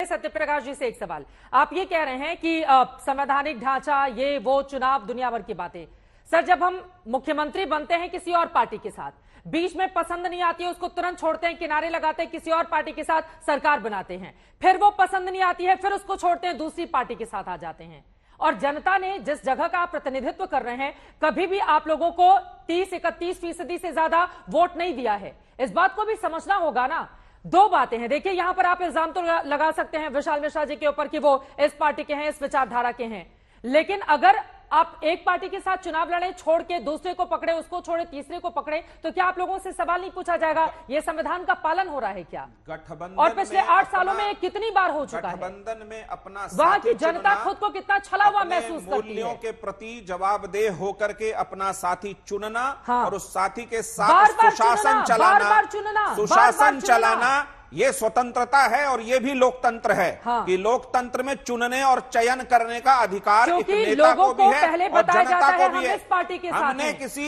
सत्यप्रकाश जी से एक सवाल। आप ये कह रहे हैं कि संवैधानिक ढांचा, ये वो, चुनाव, दुनिया भर की बातें। सर, जब हम मुख्यमंत्री बनते हैं किसी और पार्टी के साथ, बीच में पसंद नहीं आती है उसको तुरंत छोड़ते हैं, किनारे लगाते हैं, किसी और पार्टी के साथ सरकार बनाते हैं, फिर वो पसंद नहीं आती है, फिर उसको छोड़ते हैं, दूसरी पार्टी के साथ आ जाते हैं। और जनता ने जिस जगह का आप प्रतिनिधित्व कर रहे हैं, कभी भी आप लोगों को 30-31% से ज्यादा वोट नहीं दिया है। इस बात को भी समझना होगा ना। दो बातें हैं। देखिए, यहां पर आप इल्जाम तो लगा सकते हैं विशाल मिश्रा जी के ऊपर कि वो इस पार्टी के हैं, इस विचारधारा के हैं, लेकिन अगर आप एक पार्टी के साथ चुनाव लड़े, छोड़ के दूसरे को पकड़े, उसको छोड़े तीसरे को पकड़े, तो क्या आप लोगों से सवाल नहीं पूछा जाएगा ये संविधान का पालन हो रहा है क्या? गठबंधन और पिछले 8 सालों में कितनी बार हो चुका है? गठबंधन में अपना वहां की जनता खुद को कितना छला हुआ महसूस करती है। मूल्यों के प्रति जवाबदेह होकर के अपना साथी चुनना, हाँ। और उस साथी के साथ सुशासन चलाना, सुशासन चलाना, ये स्वतंत्रता है और ये भी लोकतंत्र है। हाँ। कि लोकतंत्र में चुनने और चयन करने का अधिकार एक नेता को भी है पहले और जनता को भी है। इस पार्टी के साथ हमने किसी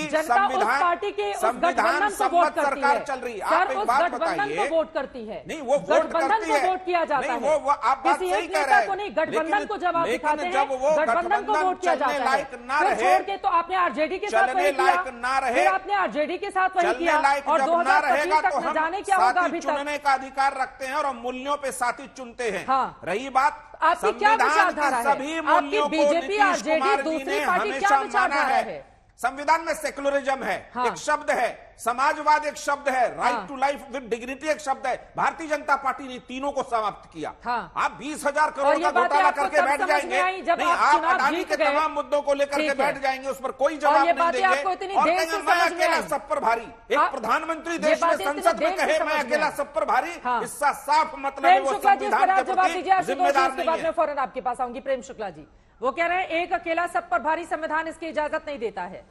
संविधान सम्मत सरकार चल रही है। आप एक बात बताइए, वोट करती है, नहीं वो वोट करती है, वोट किया जाता है, वो आप बात सही कह रहे हैं, गठबंधन को जब आप दिखाते हैं, जब वो गठबंधन को वोट किया जाता है, लायक ना रहे, छोड़ के तो आपने आरजेडी के साथ चलने लायक ना रहे, आपने आरजेडी के साथ वही किया, और 2025 तक न जाने क्या होगा अभी तक। चुनने का अधिकार रखते हैं और मूल्यों पे साथी चुनते हैं। हाँ। रही बात आपकी क्या विचारधारा है? सभी मूल्यों को बीजेपी, आरजेडी, दूसरी पार्टी क्या विचारधारा है? संविधान में सेकुलरिज्म है, हाँ। एक शब्द है, समाजवाद एक शब्द है, right to life with dignity एक शब्द है। भारतीय जनता पार्टी ने तीनों को समाप्त किया। हाँ। आप 20,000 करोड़ का घोटाला करके बैठ जाएंगे, नहीं आप अडानी के तमाम मुद्दों को लेकर के बैठ जाएंगे, उस पर कोई जवाब नहीं देंगे और कहेंगे मैं अकेला सब पर भारी। एक प्रधानमंत्री देश में संसद में कहे मैं अकेला सब पर भारी, इसका साफ मतलब है वो संविधान के प्रति जिम्मेदार नहीं है। फौरन आपके पास आऊंगी। प्रेम शुक्ला जी, वो कह रहे हैं एक अकेला सब पर भारी संविधान इसकी इजाजत नहीं देता है।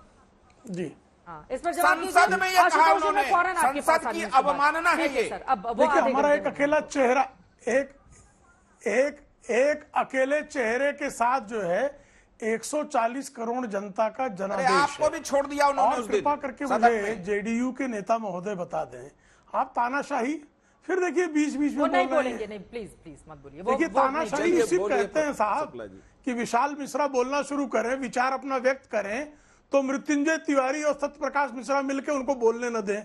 जी हाँ, इस पर संसद में ये कहा उन्होंने, संसद की अवमानना है ये। देखिए, हमारा एक अकेला चेहरा, एक अकेले चेहरे के साथ जो है 140 करोड़ जनता का जनादेश आपको भी छोड़ दिया उन्होंने उस दिन। कृपा करके मुझे जेडीयू के नेता महोदय बता दें, आप तानाशाही फिर देखिए बीच बीच में नहीं बोलेंगे, नहीं प्लीज मत बोलिए। देखिए, तानाशाही इसी कहते हैं साहब कि विशाल मिश्रा बोलना शुरू करें, विचार अपना व्यक्त करें, तो मृत्युंजय तिवारी और सत्यप्रकाश मिश्रा मिलकर उनको बोलने न दें।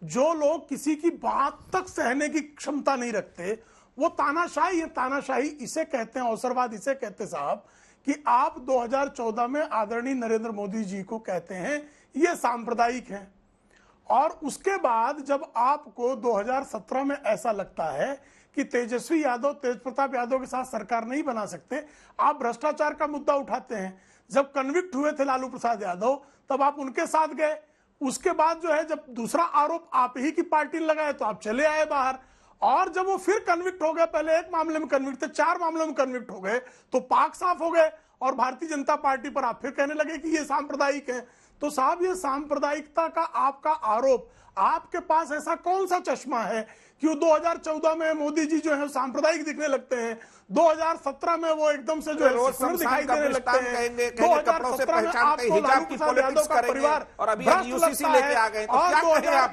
जो लोग किसी की बात तक सहने की क्षमता नहीं रखते, वो तानाशाही है। तानाशाही इसे कहते हैं, अवसरवाद इसे कहते हैं साहब कि आप 2014 में आदरणीय नरेंद्र मोदी जी को कहते हैं ये सांप्रदायिक हैं, और उसके बाद जब आपको 2017 में ऐसा लगता है कि तेजस्वी यादव, तेज प्रताप यादव के साथ सरकार नहीं बना सकते, आप भ्रष्टाचार का मुद्दा उठाते हैं। जब कन्विक्ट हुए थे लालू प्रसाद यादव, तब आप उनके साथ गए। उसके बाद जो है, जब दूसरा आरोप आप ही की पार्टी ने लगाया तो आप चले आए बाहर, और जब वो फिर कन्विक्ट हो गए, पहले एक मामले में कन्विक्ट थे, 4 मामलों में कन्विक्ट हो गए, तो पाक साफ हो गए, और भारतीय जनता पार्टी पर आप फिर कहने लगे कि ये सांप्रदायिक है। तो साहब, ये सांप्रदायिकता का आपका आरोप, आपके पास ऐसा कौन सा चश्मा है कि 2014 में मोदी जी जो है सांप्रदायिक दिखने लगते हैं, 2017 में वो एकदम से जो है रोज दिखाई देने लगते हैं, 2017 में आपको लालू प्रसाद यादव का परिवार और अभी यूसीसी लेके आ गए, और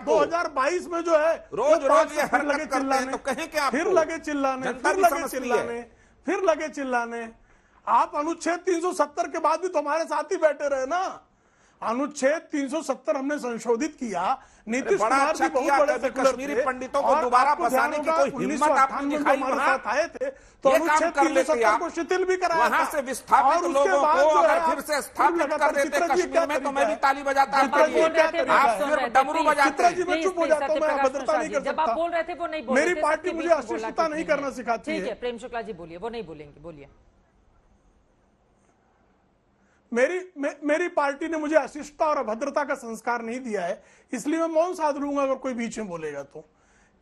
2022 में जो है रोज ये हरकत करते हैं, तो कहें क्या? फिर लगे चिल्लाने, फिर लगे चिल्लाने। आप अनुच्छेद 370 के बाद भी तुम्हारे साथ ही बैठे रहे ना। अनुच्छेद 370 हमने संशोधित किया, नीतीश कुमार भी बहुत बड़े कश्मीरी पंडितों को दोबारा बसाने की कोई हिम्मत आपने दिखाई हमारे साथ आए थे, तो अनुच्छेद 370 को शिथिल भी कराया, वहां से विस्थापित लोगों को अगर फिर से स्थापित कर देते कश्मीर में, तो मैं भी ताली बजाता। आप सिर्फ डमरू बजाते हैं। मैं चुप हो जाता हूं, मैं अभद्रता नहीं कर जब आप बोल रहे थे वो नहीं बोल रहे थे। मेरी पार्टी मुझे अशिष्टता नहीं करना सिखाती है। ठीक है, प्रेम शुक्ला जी बोलिए, वो नहीं बोलेंगे, बोलिए। मेरी पार्टी ने मुझे अशिष्टता और अभद्रता का संस्कार नहीं दिया है, इसलिए मैं मौन साध लूंगा अगर कोई बीच में बोलेगा तो।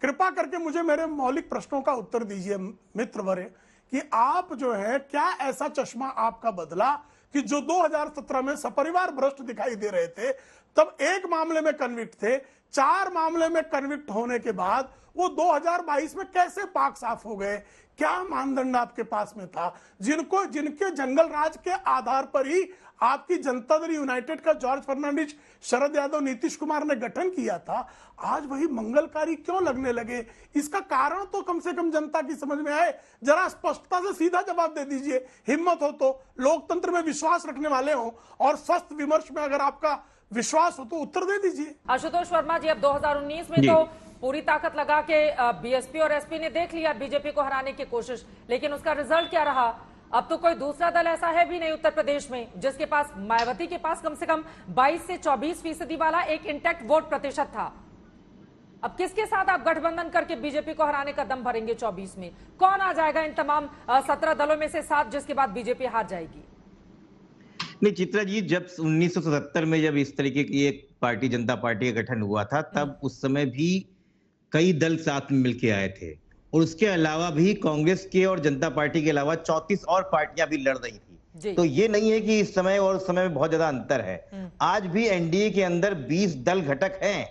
कृपा करके मुझे मेरे मौलिक प्रश्नों का उत्तर दीजिए मित्रवर्य, कि आप जो है, क्या ऐसा चश्मा आपका बदला कि जो 2017 में सपरिवार भ्रष्ट दिखाई दे रहे थे, तब एक मामले में कन्विक्ट थे, 4 मामले में कन्विक्ट होने के बाद वो 2022 में कैसे पाक साफ हो गए? क्या मानदंड आपके पास में था? जिनके जंगल राज के आधार पर ही आपकी जनता दल यूनाइटेड का जॉर्ज फर्नांडिस, शरद यादव, नीतीश कुमार ने गठन किया था, आज वही मंगलकारी क्यों लगने लगे? इसका कारण तो कम से कम जनता की समझ में आए। जरा स्पष्टता से सीधा जवाब दे दीजिए। हिम्मत हो तो, लोकतंत्र में विश्वास रखने वाले हो और स्वस्थ विमर्श में अगर आपका विश्वास हो तो उत्तर दे दीजिए। आशुतोष वर्मा जी, अब 2019 में तो पूरी ताकत लगा के बीएसपी और एसपी ने देख लिया बीजेपी को हराने की कोशिश, लेकिन उसका रिजल्ट क्या रहा? अब तो कोई दूसरा दल ऐसा है भी नहीं उत्तर प्रदेश में जिसके पास, मायावती के पास कम से कम 22 से 24% वाला एक इंटैक्ट वोट प्रतिशत था। अब किसके साथ आप गठबंधन करके बीजेपी को हराने का दम भरेंगे 24 में? कौन आ जाएगा इन तमाम 17 दलों में से 7 जिसके बाद बीजेपी हार जाएगी? नहीं चित्रा जी, जब 1977 में जब इस तरीके की एक पार्टी, जनता पार्टी का गठन हुआ था, तब उस समय भी कई दल साथ में मिलके आए थे और उसके अलावा भी कांग्रेस के और जनता पार्टी के अलावा 34 और पार्टियां भी लड़ रही थी। तो ये नहीं है कि इस समय और उस समय में बहुत ज्यादा अंतर है। आज भी एनडीए के अंदर 20 दल घटक हैं।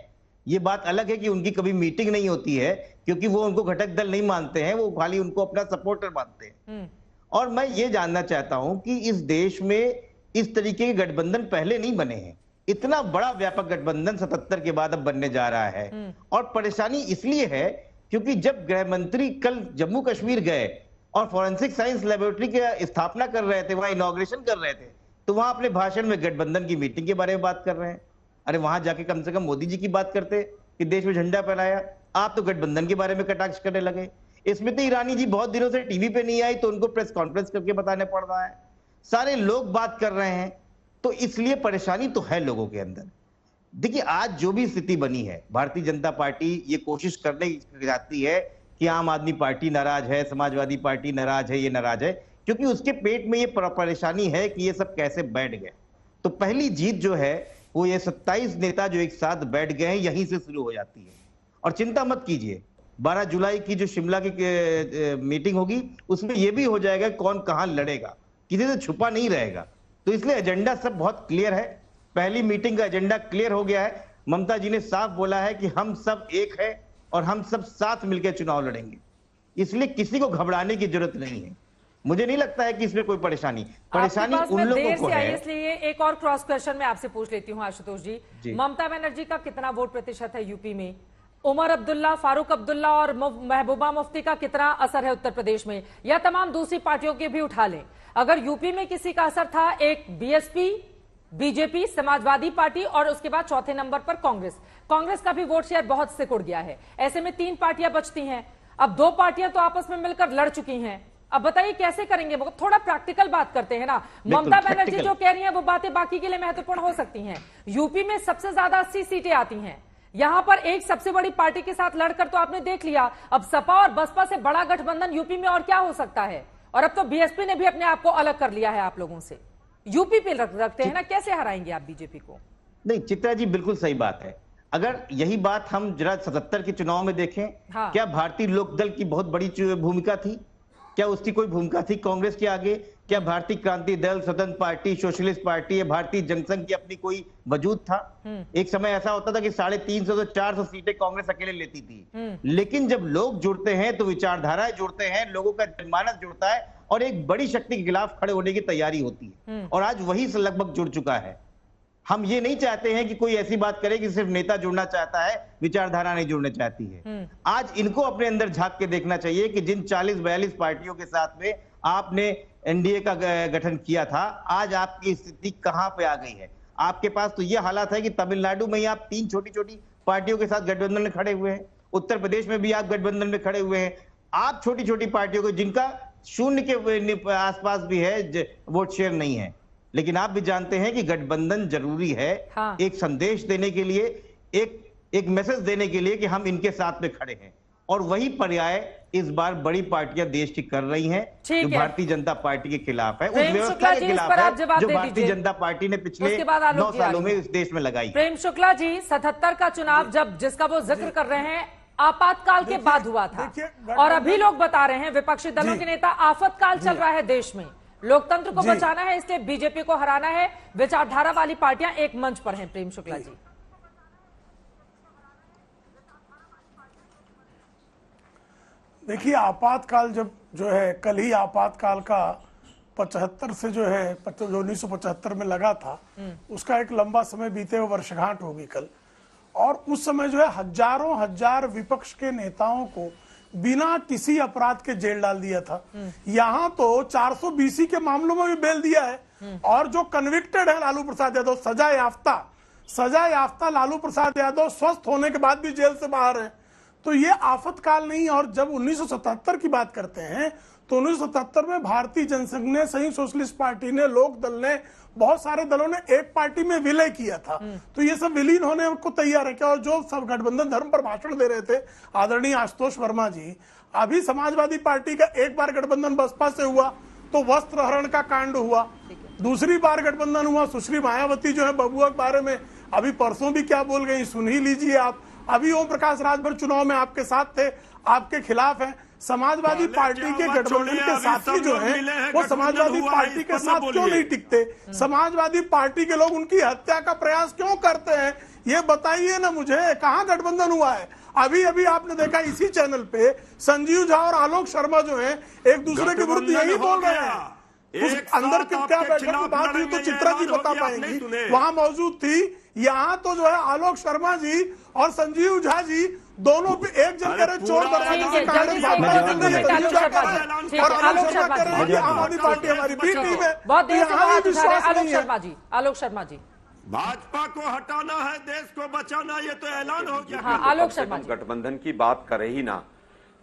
ये बात अलग है कि उनकी कभी मीटिंग नहीं होती है, क्योंकि वो उनको घटक दल नहीं मानते हैं, वो खाली उनको अपना सपोर्टर मानते हैं। और मैं ये जानना चाहता हूं कि इस देश में इस तरीके के गठबंधन पहले नहीं बने हैं। इतना बड़ा व्यापक गठबंधन 77 के बाद अब बनने जा रहा है। और परेशानी इसलिए है क्योंकि जब गृह मंत्री कल जम्मू कश्मीर गए और फॉरेंसिक साइंस लेबोरेटरी की स्थापना कर रहे थे, वहां इनॉग्रेशन कर रहे थे, तो वहां अपने भाषण में गठबंधन की मीटिंग के बारे में बात कर रहे हैं। अरे वहां जाके कम से कम मोदी जी की बात करते कि देश में झंडा फहराया। आप तो गठबंधन के बारे में कटाक्ष करने लगे। स्मृति ईरानी जी बहुत दिनों से टीवी पे नहीं आई, तो उनको प्रेस कॉन्फ्रेंस करके बताने पड़ रहा है। सारे लोग बात कर रहे हैं, तो इसलिए परेशानी तो है लोगों के अंदर। देखिए, आज जो भी स्थिति बनी है, भारतीय जनता पार्टी ये कोशिश करने जाती है कि आम आदमी पार्टी नाराज है, समाजवादी पार्टी नाराज है, ये नाराज है, क्योंकि उसके पेट में ये परेशानी है कि ये सब कैसे बैठ गए। तो पहली जीत जो है वो ये 27 नेता जो एक साथ बैठ गए हैं, यहीं से शुरू हो जाती है। और चिंता मत कीजिए, 12 जुलाई की जो शिमला की मीटिंग होगी, उसमें यह भी हो जाएगा कौन कहां लड़ेगा, किसी से छुपा नहीं रहेगा। तो इसलिए एजेंडा सब बहुत क्लियर है। पहली मीटिंग का एजेंडा क्लियर हो गया है। ममता जी ने साफ बोला है कि हम सब एक है और हम सब साथ मिलकर चुनाव लड़ेंगे। इसलिए किसी को घबराने की जरूरत नहीं है। मुझे नहीं लगता है कि इसमें कोई परेशानी उन लोगों को है। इसलिए एक और क्रॉस क्वेश्चन मैं आपसे पूछ लेती हूं आशुतोष जी। ममता बनर्जी का कितना वोट प्रतिशत है यूपी में? उमर अब्दुल्ला, फारूक अब्दुल्ला और महबूबा मुफ्ती का कितना असर है उत्तर प्रदेश में, या तमाम दूसरी पार्टियों के भी उठा लें? अगर यूपी में किसी का असर था, एक बीएसपी, बीजेपी, समाजवादी पार्टी और उसके बाद चौथे नंबर पर कांग्रेस का भी वोट शेयर बहुत सिकुड़ गया है। ऐसे में 3 पार्टियां बचती हैं। अब 2 पार्टियां तो आपस में मिलकर लड़ चुकी हैं। अब बताइए कैसे करेंगे? थोड़ा प्रैक्टिकल बात करते हैं ना। ममता बनर्जी जो कह रही हैं वो बातें बाकी के लिए महत्वपूर्ण हो सकती हैं। यूपी में सबसे ज्यादा 80 सीटें आती हैं। यहां पर एक सबसे बड़ी पार्टी के साथ लड़कर तो आपने देख लिया। अब सपा और बसपा से बड़ा गठबंधन यूपी में और क्या हो सकता है? और अब तो बीएसपी ने भी अपने आप को अलग कर लिया है आप लोगों से। यूपी पे रखते हैं ना, कैसे हराएंगे आप बीजेपी को? नहीं चित्रा जी, बिल्कुल सही बात है। अगर यही बात हम जरा 77 के चुनाव में देखें, हाँ। क्या भारतीय लोकदल की बहुत बड़ी भूमिका थी? क्या उसकी कोई भूमिका थी कांग्रेस के आगे? क्या भारतीय क्रांति दल, स्वतंत्र पार्टी, सोशलिस्ट पार्टी या भारतीय जनसंघ की अपनी कोई वजूद था? एक समय ऐसा होता था कि 350 से 400 सीटें कांग्रेस अकेले लेती थी। लेकिन जब लोग जुड़ते हैं तो विचारधाराएं जुड़ते हैं, लोगों का जनमानस जुड़ता है और एक बड़ी शक्ति के खिलाफ खड़े होने की तैयारी होती है। और आज वही से लगभग जुड़ चुका है। हम ये नहीं चाहते हैं कि कोई ऐसी बात करे कि सिर्फ नेता जुड़ना चाहता है, विचारधारा नहीं जुड़ना चाहती है। आज इनको अपने अंदर झांक के देखना चाहिए कि जिन 40-42 पार्टियों के साथ में आपने एनडीए का गठन किया था, आज आपकी स्थिति कहां पे आ गई है। आपके पास तो यह हालात है कि तमिलनाडु में ही आप 3 छोटी-छोटी पार्टियों के साथ गठबंधन में खड़े हुए हैं। उत्तर प्रदेश में भी आप गठबंधन में खड़े हुए हैं। आप छोटी-छोटी पार्टियों को, जिनका 0 के आसपास भी है वोट शेयर नहीं है, लेकिन आप भी जानते हैं कि गठबंधन जरूरी है। हाँ। एक संदेश देने के लिए, एक मैसेज देने के लिए कि हम इनके साथ में खड़े हैं। और वही पर्याय इस बार बड़ी पार्टियां देश की कर रही हैं, जो भारतीय जनता पार्टी के खिलाफ है, उस व्यवस्था के खिलाफ है जो भारतीय जनता पार्टी ने पिछले 9 सालों में इस देश में लगाई। प्रेम शुक्ला जी, 77 का चुनाव जब जिसका वो जिक्र कर रहे हैं, आपातकाल के बाद हुआ था, और अभी लोग बता रहे हैं, विपक्षी दलों के नेता, आफतकाल चल रहा है देश में, लोकतंत्र को बचाना है, इसलिए बीजेपी को हराना है। विचारधारा वाली पार्टियां एक मंच पर हैं। प्रेम शुक्ला जी, देखिए, आपातकाल जब जो है कल ही आपातकाल का 75 से जो है 1975 में लगा था, उसका एक लंबा समय बीते हुए वर्षगांठ होगी कल। और उस समय जो है हजारों हजार विपक्ष के नेताओं को बिना किसी अपराध के जेल डाल दिया था। यहाँ तो 420 के मामलों में भी बेल दिया है। और जो कन्विक्टेड है लालू प्रसाद यादव, सजा याफ्ता लालू प्रसाद यादव स्वस्थ होने के बाद भी जेल से बाहर है। तो ये आफतकाल नहीं। और जब 1977 की बात करते हैं तो 1977 में भारतीय जनसंघ ने, संयुक्त सोशलिस्ट पार्टी ने, लोक दल ने, बहुत सारे दलों ने एक पार्टी में विलय किया था। तो ये सब विलीन होने को तैयार है क्या? और जो सब गठबंधन धर्म पर भाषण दे रहे थे आदरणीय आशुतोष वर्मा जी, अभी समाजवादी पार्टी का एक बार गठबंधन बसपा से हुआ तो वस्त्र हरण का कांड हुआ, दूसरी बार गठबंधन हुआ, सुश्री मायावती जो है बबुआ के बारे में अभी परसों भी क्या बोल गई सुन ही लीजिए आप। अभी ओम प्रकाश राजभर चुनाव में आपके साथ थे, आपके खिलाफ है। समाजवादी पार्टी के गठबंधन के साथी जो है वो समाजवादी पार्टी के साथ क्यों नहीं टिकते? समाजवादी पार्टी के लोग उनकी हत्या का प्रयास क्यों करते हैं? ये बताइए ना मुझे, कहाँ गठबंधन हुआ है? अभी अभी आपने देखा इसी चैनल पे संजीव झा और आलोक शर्मा जो है एक दूसरे के विरुद्ध यही बोल रहे हैं। अंदर क्या बैठक की बात हुई तो चित्रा जी बता पाएंगी, वहां मौजूद थी। यहाँ तो जो है आलोक शर्मा जी और संजीव झा जी दोनों पे एक जन कह रहे चोर दरवाजे से कांग्रेस और आलोक शर्मा कह रहे हैं आम आदमी पार्टी हमारी बी टीम है। बहुत देर से बात उठा रहे आलोक शर्मा जी। भाजपा को हटाना है, देश को बचाना, ये तो ऐलान हो गया। हाँ, आलोक शर्मा जी गठबंधन की बात करे ही ना।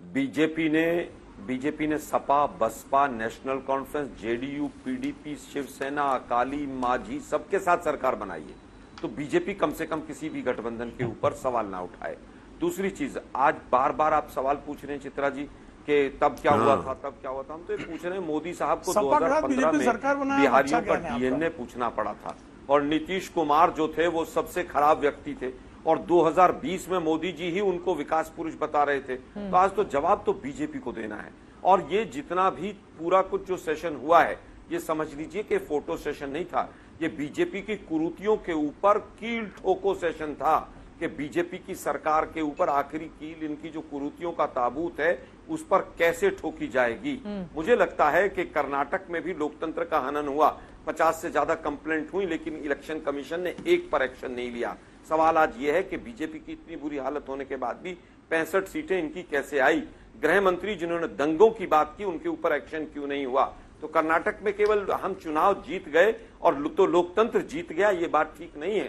बीजेपी ने Sapa, Basapa, National Conference, JDU, PDP, Shiv Sena, Akali, Manjhi सबके साथ सरकार बनाई है। तो बीजेपी कम से कम किसी भी गठबंधन के ऊपर सवाल ना उठाए। दूसरी चीज, आज बार बार आप सवाल पूछ रहे हैं चित्रा जी कि तब क्या हुआ था, तब क्या हुआ था। हम तो ये पूछ रहे हैं, मोदी साहब को 2015 में बिहारियों का डीएनए पूछना पड़ा था और नीतीश कुमार जो थे वो सबसे खराब व्यक्ति थे और 2020 में मोदी जी ही उनको विकास पुरुष बता रहे थे। तो आज तो जवाब तो बीजेपी को देना है। और ये जितना भी पूरा कुछ जो सेशन हुआ है, ये समझ लीजिए कि फोटो सेशन नहीं था, ये बीजेपी की कुरीतियों के ऊपर कील ठोको सेशन था कि बीजेपी की सरकार के ऊपर आखिरी कील, इनकी जो कुरीतियों का ताबूत है उस पर कैसे ठोकी जाएगी। मुझे लगता है कि कर्नाटक में भी लोकतंत्र का हनन हुआ, 50 से ज्यादा कंप्लेंट हुई, लेकिन इलेक्शन कमीशन ने एक पर एक्शन नहीं लिया। सवाल आज यह है कि बीजेपी की इतनी बुरी हालत होने के बाद भी 65 सीटें इनकी कैसे आई? गृह मंत्री जिन्होंने दंगों की बात की, उनके ऊपर एक्शन क्यों नहीं हुआ? तो कर्नाटक में केवल हम चुनाव जीत गए और तो लोकतंत्र जीत गया, ये बात ठीक नहीं है।